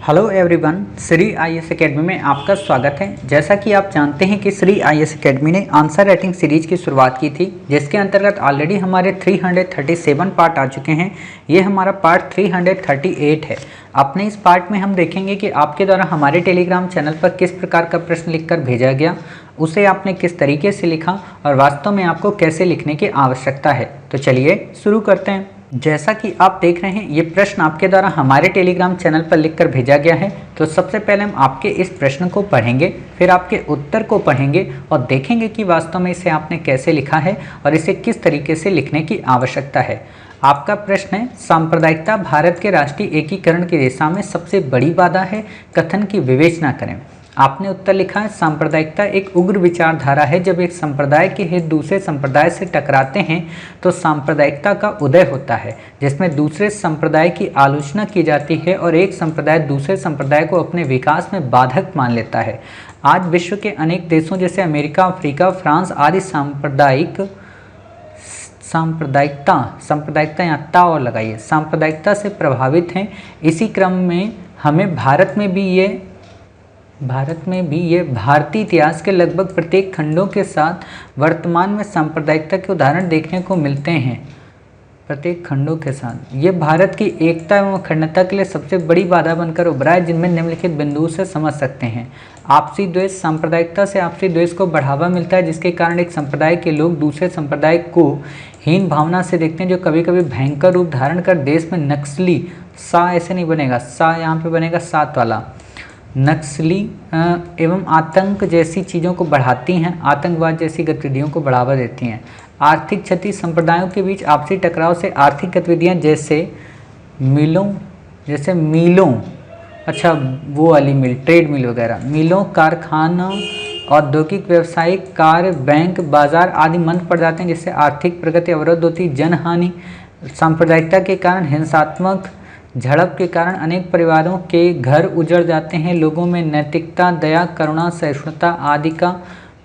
Hello everyone, Shri IAS academy में आपका स्वागत है। जैसा कि आप जानते हैं कि श्री आईएएस एकेडमी ने आंसर राइटिंग सीरीज की शुरुआत की थी, जिसके अंतर्गत ऑलरेडी हमारे 337 पार्ट आ चुके हैं। ये हमारा पार्ट 338 है। अपने इस पार्ट में हम देखेंगे कि आपके द्वारा हमारे टेलीग्राम चैनल पर किस प्रकार का प्रश्न लिखकर भेजा गया, उसे आपने किस तरीके से लिखा और वास्तव में आपको कैसे लिखने की आवश्यकता है। तो चलिए शुरू करते हैं। जैसा कि आप देख रहे हैं, ये प्रश्न आपके द्वारा हमारे टेलीग्राम चैनल पर लिखकर भेजा गया है। तो सबसे पहले हम आपके इस प्रश्न को पढ़ेंगे, फिर आपके उत्तर को पढ़ेंगे और देखेंगे कि वास्तव में इसे आपने कैसे लिखा है और इसे किस तरीके से लिखने की आवश्यकता है। आपका प्रश्न है, सांप्रदायिकता भारत के राष्ट्रीय एकीकरण की दिशा में सबसे बड़ी बाधा है, कथन की विवेचना करें। आपने उत्तर लिखा है, सांप्रदायिकता एक उग्र विचारधारा है। जब एक संप्रदाय के हित दूसरे संप्रदाय से टकराते हैं तो सांप्रदायिकता का उदय होता है, जिसमें दूसरे संप्रदाय की आलोचना की जाती है और एक संप्रदाय दूसरे संप्रदाय को अपने विकास में बाधक मान लेता है। आज विश्व के अनेक देशों जैसे अमेरिका, अफ्रीका, फ्रांस आदि सांप्रदायिकता यहाँ ता और लगाइए, सांप्रदायिकता से प्रभावित हैं। इसी क्रम में हमें भारत में भी ये भारतीय इतिहास के लगभग प्रत्येक खंडों के साथ वर्तमान में सांप्रदायिकता के उदाहरण देखने को मिलते हैं। प्रत्येक खंडों के साथ ये भारत की एकता एवं अखंडता के लिए सबसे बड़ी बाधा बनकर उभरा है, जिनमें निम्नलिखित बिंदुओं से समझ सकते हैं। आपसी द्वेष, सांप्रदायिकता से आपसी द्वेष को बढ़ावा मिलता है, जिसके कारण एक संप्रदाय के लोग दूसरे संप्रदाय को हीन भावना से देखते हैं, जो कभी कभी भयंकर रूप धारण कर देश में नक्सली, सा ऐसे नहीं बनेगा, सा यहाँ पे बनेगा सात वाला, नक्सली एवं आतंक जैसी चीज़ों को बढ़ाती हैं, आतंकवाद जैसी गतिविधियों को बढ़ावा देती हैं। आर्थिक क्षति, संप्रदायों के बीच आपसी टकराव से आर्थिक गतिविधियां जैसे मिलों, अच्छा वो वाली मिल, ट्रेड मिल वगैरह, मिलों, कारखाना, औद्योगिक व्यवसायिक कार्य, बैंक, बाजार आदि मंद पड़ जाते हैं, जिससे आर्थिक प्रगति अवरुद्ध होती। जनहानि, सांप्रदायिकता के कारण हिंसात्मक झड़प के कारण अनेक परिवारों के घर उजड़ जाते हैं। लोगों में नैतिकता, दया, करुणा, सहिष्णुता आदि का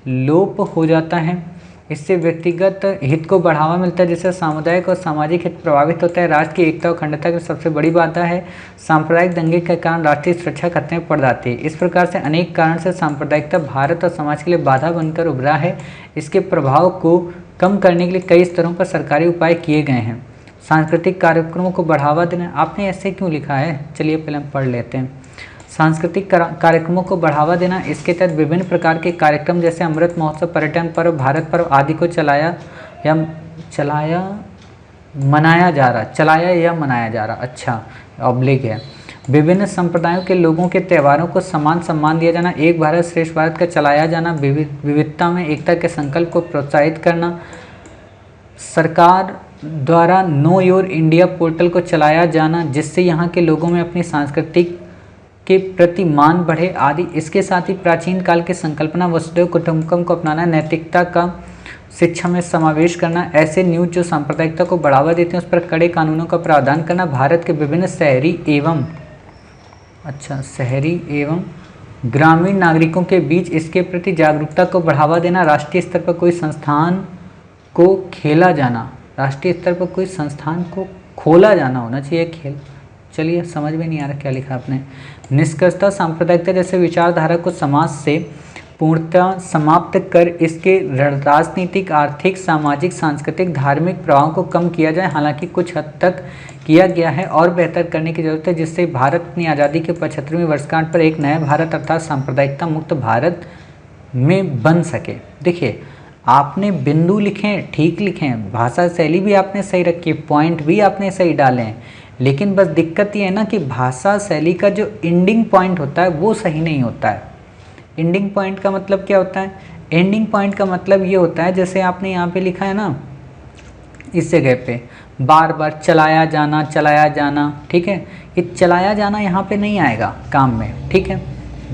लोप हो जाता है। इससे व्यक्तिगत हित को बढ़ावा मिलता है, जिससे सामुदायिक और सामाजिक हित प्रभावित होता है। राष्ट्र की एकता और अखंडता की सबसे बड़ी बाधा है। सांप्रदायिक दंगे के कारण राष्ट्रीय सुरक्षा खतरे में पड़ जाती है। इस प्रकार से अनेक कारण से सांप्रदायिकता भारत और समाज के लिए बाधा बनकर उभरा है। इसके प्रभाव को कम करने के लिए कई स्तरों पर सरकारी उपाय किए गए हैं। सांस्कृतिक कार्यक्रमों को बढ़ावा देना, आपने ऐसे क्यों लिखा है, चलिए पहले हम पढ़ लेते हैं। सांस्कृतिक कार्यक्रमों को बढ़ावा देना, इसके तहत विभिन्न प्रकार के कार्यक्रम जैसे अमृत महोत्सव, पर्यटन पर्व, भारत पर्व आदि को चलाया या मनाया जा रहा, अच्छा ऑब्लिक है। विभिन्न संप्रदायों के लोगों के त्योहारों को समान सम्मान दिया जाना, एक भारत श्रेष्ठ भारत का चलाया जाना, विविधता में एकता के संकल्प को प्रोत्साहित करना, सरकार द्वारा नो योर इंडिया पोर्टल को चलाया जाना, जिससे यहाँ के लोगों में अपनी सांस्कृतिक के प्रति मान बढ़े आदि। इसके साथ ही प्राचीन काल की संकल्पना वसुधैव कुटुंबकम को अपनाना, नैतिकता का शिक्षा में समावेश करना, ऐसे न्यूज जो सांप्रदायिकता को बढ़ावा देते हैं उस पर कड़े कानूनों का प्रावधान करना, भारत के विभिन्न शहरी एवं ग्रामीण नागरिकों के बीच इसके प्रति जागरूकता को बढ़ावा देना, राष्ट्रीय स्तर पर कोई संस्थान को खोला जाना होना चाहिए खेल। चलिए समझ में नहीं आ रहा क्या लिखा आपने। निष्कर्षतः सांप्रदायिकता जैसे विचारधारा को समाज से पूर्णतः समाप्त कर इसके राजनीतिक, आर्थिक, सामाजिक, सांस्कृतिक, धार्मिक प्रभाव को कम किया जाए। हालांकि कुछ हद तक किया गया है और बेहतर करने की जरूरत है, जिससे भारत अपनी आज़ादी के 75वीं वर्षगांठ पर एक नया भारत अर्थात सांप्रदायिकता मुक्त भारत में बन सके। देखिए आपने बिंदु लिखे हैं, ठीक लिखे हैं, भाषा शैली भी आपने सही रखी है, पॉइंट भी आपने सही डाले हैं, लेकिन बस दिक्कत ये है ना कि भाषा शैली का जो एंडिंग पॉइंट होता है वो सही नहीं होता है। एंडिंग पॉइंट का मतलब क्या होता है? एंडिंग पॉइंट का मतलब ये होता है, जैसे आपने यहाँ पे लिखा है ना, इस जगह पे बार बार चलाया जाना, ठीक है, ये चलाया जाना यहाँ पे नहीं आएगा काम में, ठीक है।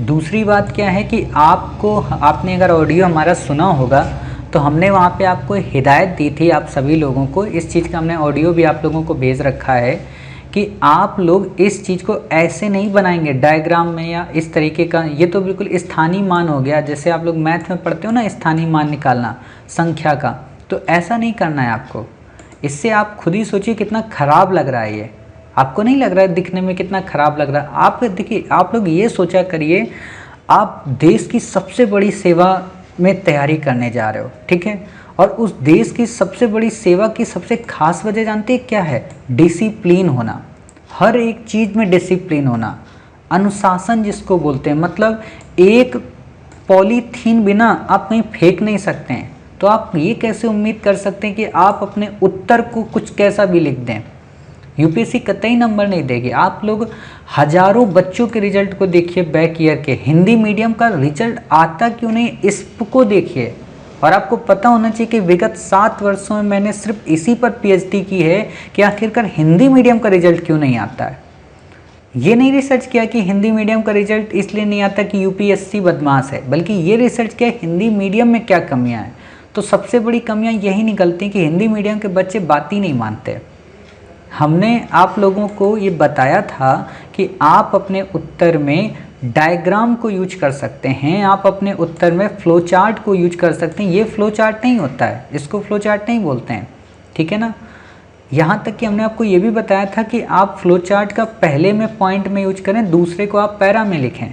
दूसरी बात क्या है कि आपने अगर ऑडियो हमारा सुना होगा तो हमने वहाँ पे आपको हिदायत दी थी, आप सभी लोगों को, इस चीज़ का हमने ऑडियो भी आप लोगों को भेज रखा है कि आप लोग इस चीज़ को ऐसे नहीं बनाएंगे डायग्राम में या इस तरीके का। ये तो बिल्कुल स्थानीय मान हो गया, जैसे आप लोग मैथ में पढ़ते हो ना, स्थानीय मान निकालना संख्या का, तो ऐसा नहीं करना है आपको। इससे आप खुद ही सोचिए कितना ख़राब लग रहा है ये। आपको नहीं लग रहा है दिखने में कितना ख़राब लग रहा है? आप देखिए, आप लोग ये सोचा करिए, आप देश की सबसे बड़ी सेवा में तैयारी करने जा रहे हो, ठीक है, और उस देश की सबसे बड़ी सेवा की सबसे खास वजह जानते हैं क्या है? डिसिप्लिन होना, हर एक चीज़ में डिसिप्लिन होना, अनुशासन जिसको बोलते हैं। मतलब एक पॉलीथीन बिना आप कहीं फेंक नहीं सकते हैं, तो आप ये कैसे उम्मीद कर सकते हैं कि आप अपने उत्तर को कुछ कैसा भी लिख दें? यूपीएससी कतई नंबर नहीं देगी। आप लोग हजारों बच्चों के रिजल्ट को देखिए, बैक ईयर के हिंदी मीडियम का रिजल्ट आता क्यों नहीं, इसको देखिए। और आपको पता होना चाहिए कि विगत 7 वर्षों में मैंने सिर्फ इसी पर पीएचडी की है कि आखिरकार हिंदी मीडियम का रिजल्ट क्यों नहीं आता है। ये नहीं रिसर्च किया कि हिंदी मीडियम का रिजल्ट इसलिए नहीं आता कि यूपीएससी बदमाश है, बल्कि ये रिसर्च किया हिंदी मीडियम में क्या कमियां हैं। तो सबसे बड़ी कमियां यही निकलती हैं कि हिंदी मीडियम के बच्चे बात ही नहीं मानते। हमने आप लोगों को ये बताया था कि आप अपने उत्तर में डायग्राम को यूज कर सकते हैं, आप अपने उत्तर में फ्लो चार्ट को यूज कर सकते हैं। ये फ्लो चार्ट नहीं होता है, इसको फ्लो चार्ट नहीं बोलते हैं, ठीक है ना। यहाँ तक कि हमने आपको ये भी बताया था कि आप फ्लो चार्ट का पहले में पॉइंट में यूज करें, दूसरे को आप पैरा में लिखें,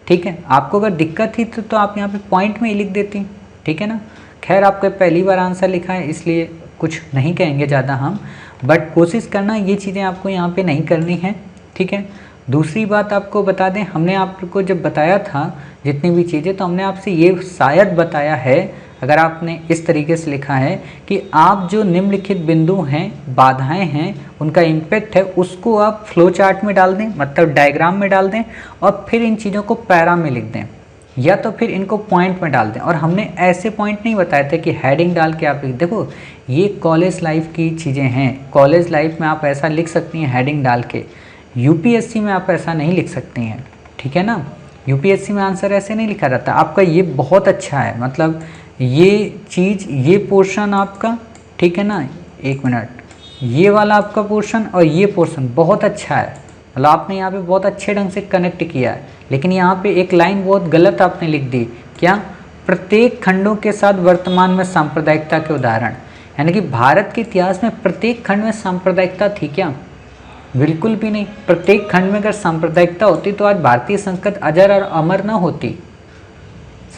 ठीक है। आपको अगर दिक्कत थी तो आप यहाँ पे पॉइंट में ही लिख देती, ठीक है ना। खैर आपका पहली बार आंसर लिखा है इसलिए कुछ नहीं कहेंगे ज़्यादा हम, बट कोशिश करना ये चीज़ें आपको यहाँ पे नहीं करनी है, ठीक है। दूसरी बात आपको बता दें, हमने आपको जब बताया था जितनी भी चीज़ें, तो हमने आपसे ये शायद बताया है, अगर आपने इस तरीके से लिखा है कि आप जो निम्नलिखित बिंदु हैं, बाधाएं हैं, उनका इम्पैक्ट है, उसको आप फ्लो चार्ट में डाल दें, मतलब डायग्राम में डाल दें, और फिर इन चीज़ों को पैरा में लिख दें, या तो फिर इनको पॉइंट में डाल दें। और हमने ऐसे पॉइंट नहीं बताए थे कि हेडिंग डाल के आप लिख, देखो ये कॉलेज लाइफ की चीज़ें हैं, कॉलेज लाइफ में आप ऐसा लिख सकती हैं हेडिंग डाल के, यूपीएससी में आप ऐसा नहीं लिख सकती हैं, ठीक है ना। यूपीएससी में आंसर ऐसे नहीं लिखा रहता। आपका ये बहुत अच्छा है, मतलब ये चीज़, ये पोर्शन आपका, ठीक है ना, एक मिनट, ये वाला आपका पोर्शन और ये पोर्शन बहुत अच्छा है, मतलब आपने यहाँ पे बहुत अच्छे ढंग से कनेक्ट किया है। लेकिन यहाँ पे एक लाइन बहुत गलत आपने लिख दी, क्या? प्रत्येक खंडों के साथ वर्तमान में सांप्रदायिकता के उदाहरण, यानी कि भारत के इतिहास में प्रत्येक खंड में सांप्रदायिकता थी क्या? बिल्कुल भी नहीं। प्रत्येक खंड में अगर सांप्रदायिकता होती तो आज भारतीय संस्कृति अजर और अमर न होती।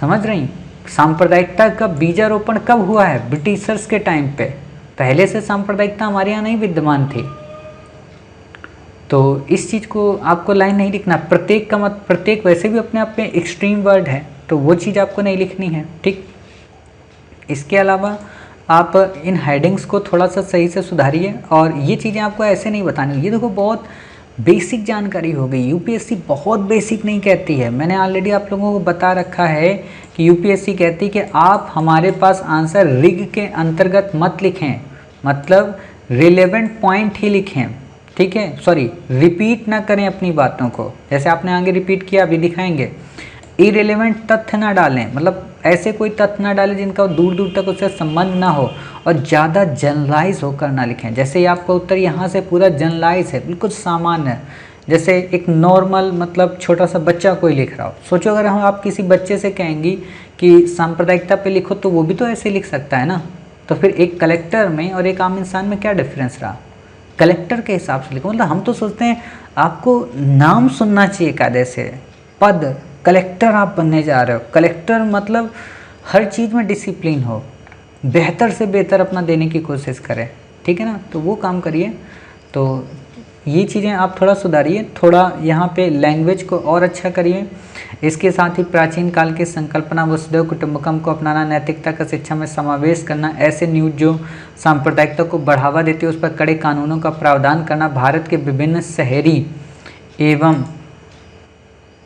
समझ रही? सांप्रदायिकता का बीजारोपण कब हुआ है? ब्रिटिशर्स के टाइम पे। पहले से सांप्रदायिकता हमारे यहाँ नहीं विद्यमान थी। तो इस चीज़ को आपको लाइन नहीं लिखना। प्रत्येक का मत, प्रत्येक वैसे भी अपने आप में एक्सट्रीम वर्ड है, तो वो चीज़ आपको नहीं लिखनी है, ठीक। इसके अलावा आप इन हेडिंग्स को थोड़ा सा सही से सुधारिए, और ये चीज़ें आपको ऐसे नहीं बतानी। ये देखो बहुत बेसिक जानकारी हो गई। यूपीएससी बहुत बेसिक नहीं कहती है, मैंने ऑलरेडी आप लोगों को बता रखा है कि यूपीएससी कहती है कि आप हमारे पास आंसर रिग के अंतर्गत मत लिखें, मतलब रिलेवेंट पॉइंट ही लिखें, ठीक है। सॉरी, रिपीट ना करें अपनी बातों को, जैसे आपने आगे रिपीट किया अभी दिखाएंगे। इरेलेवेंट तथ्य ना डालें, मतलब ऐसे कोई तथ्य ना डालें जिनका दूर दूर तक उससे संबंध ना हो, और ज़्यादा जनरलाइज होकर ना लिखें। जैसे ये आपका उत्तर यहाँ से पूरा जनरलाइज है, बिल्कुल सामान्य है, जैसे एक नॉर्मल, मतलब छोटा सा बच्चा कोई लिख रहा हो। सोचो अगर हम आप किसी बच्चे से कहेंगी कि सांप्रदायिकता पे लिखो, तो वो भी तो ऐसे लिख सकता है ना। तो फिर एक कलेक्टर में और एक आम इंसान में क्या डिफरेंस रहा? कलेक्टर के हिसाब से लिखो। मतलब हम तो सोचते हैं आपको नाम सुनना चाहिए कायदे से, पद, कलेक्टर आप बनने जा रहे हो। कलेक्टर मतलब हर चीज़ में डिसिप्लिन हो, बेहतर से बेहतर अपना देने की कोशिश करें, ठीक है ना। तो वो काम करिए। तो ये चीज़ें आप थोड़ा सुधारिए, थोड़ा यहाँ पे लैंग्वेज को और अच्छा करिए। इसके साथ ही प्राचीन काल की संकल्पना वसुधैव कुटुंबकम को अपनाना, नैतिकता का शिक्षा में समावेश करना, ऐसे न्यूज जो सांप्रदायिकता को बढ़ावा देती है उस पर कड़े कानूनों का प्रावधान करना, भारत के विभिन्न शहरी एवं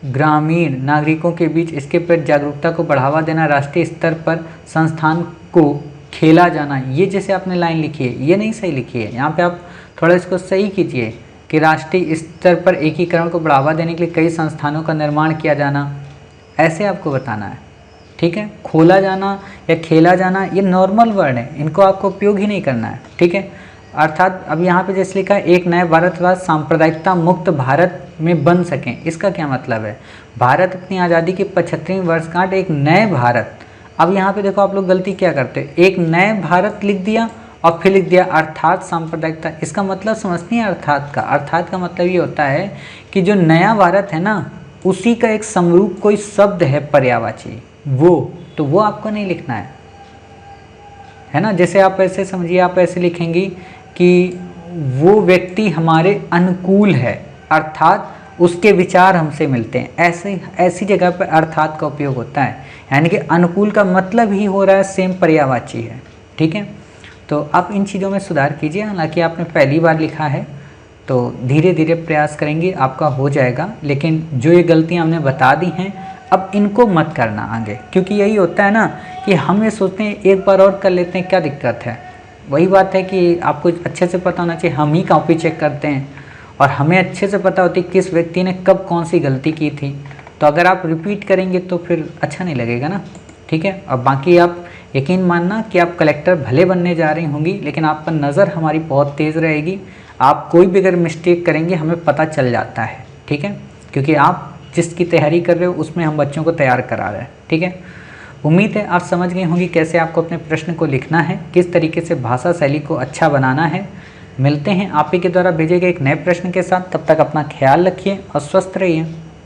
ग्रामीण नागरिकों के बीच इसके प्रति जागरूकता को बढ़ावा देना, राष्ट्रीय स्तर पर संस्थान को खेला जाना। ये जैसे आपने लाइन लिखी है ये नहीं सही लिखी है, यहाँ पे आप थोड़ा इसको सही कीजिए कि राष्ट्रीय स्तर पर एकीकरण को बढ़ावा देने के लिए कई संस्थानों का निर्माण किया जाना, ऐसे आपको बताना है, ठीक है। खोला जाना या खेला जाना ये नॉर्मल वर्ड है, इनको आपको उपयोग ही नहीं करना है, ठीक है। अर्थात अब यहाँ पे जैसे लिखा है एक नए भारतवाद सांप्रदायिकता मुक्त भारत में बन सकें, इसका क्या मतलब है? भारत अपनी आज़ादी की 75वीं वर्षगांठ, एक नए भारत। अब यहाँ पे देखो आप लोग गलती क्या करते हो, एक नए भारत लिख दिया और फिर लिख दिया अर्थात सांप्रदायिकता। इसका मतलब समझती हैं अर्थात का? अर्थात का मतलब ये होता है कि जो नया भारत है ना, उसी का एक समरूप कोई शब्द है पर्यायवाची, वो तो वो आपको नहीं लिखना है ना। जैसे आप ऐसे समझिए, आप ऐसे लिखेंगी कि वो व्यक्ति हमारे अनुकूल है, अर्थात उसके विचार हमसे मिलते हैं, ऐसे ऐसी जगह पर अर्थात का उपयोग होता है। यानी कि अनुकूल का मतलब ही हो रहा है सेम पर्यायवाची है, ठीक है। तो आप इन चीज़ों में सुधार कीजिए। हालांकि आपने पहली बार लिखा है तो धीरे धीरे प्रयास करेंगे, आपका हो जाएगा। लेकिन जो ये गलतियाँ हमने बता दी हैं, अब इनको मत करना आगे, क्योंकि यही होता है ना कि हम ये सोचते हैं एक बार और कर लेते हैं, क्या दिक्कत है। वही बात है कि आपको अच्छे से पता होना चाहिए। हम ही कॉपी चेक करते हैं और हमें अच्छे से पता होती है किस व्यक्ति ने कब कौन सी गलती की थी। तो अगर आप रिपीट करेंगे तो फिर अच्छा नहीं लगेगा ना, ठीक है। और बाकी आप यकीन मानना कि आप कलेक्टर भले बनने जा रही होंगी, लेकिन आप पर नज़र हमारी बहुत तेज़ रहेगी। आप कोई भी अगर मिस्टेक करेंगे हमें पता चल जाता है, ठीक है, क्योंकि आप जिसकी तैयारी कर रहे हो उसमें हम बच्चों को तैयार करा रहे हैं, ठीक है। उम्मीद है आप समझ गए होंगी कैसे आपको अपने प्रश्न को लिखना है, किस तरीके से भाषा शैली को अच्छा बनाना है। मिलते हैं आप ही के द्वारा भेजे गए एक नए प्रश्न के साथ। तब तक अपना ख्याल रखिए और स्वस्थ रहिए।